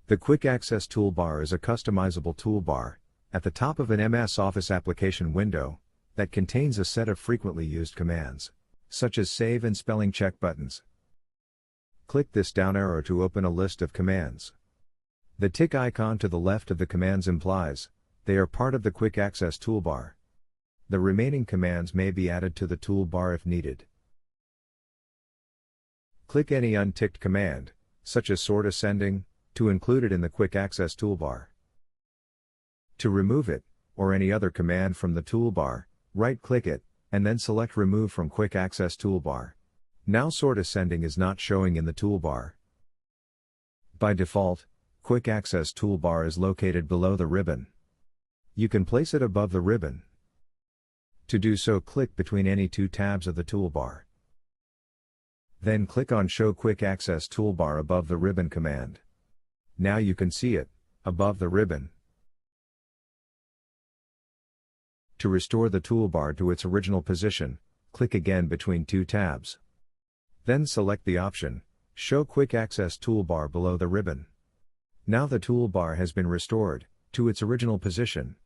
The Quick Access Toolbar is a customizable toolbar at the top of an MS Office application window that contains a set of frequently used commands, such as save and spelling check buttons. Click this down arrow to open a list of commands. The tick icon to the left of the commands implies they are part of the Quick Access Toolbar. The remaining commands may be added to the toolbar if needed. Click any unticked command, such as sort ascending, to include it in the Quick Access Toolbar. To remove it, or any other command from the toolbar, right-click it, and then select Remove from Quick Access Toolbar. Now sort ascending is not showing in the toolbar. By default, Quick Access Toolbar is located below the ribbon. You can place it above the ribbon. To do so, click between any two tabs of the toolbar. Then click on Show Quick Access Toolbar above the ribbon command. Now you can see it, above the ribbon. To restore the toolbar to its original position, click again between two tabs. Then select the option, Show Quick Access Toolbar below the ribbon. Now the toolbar has been restored to its original position.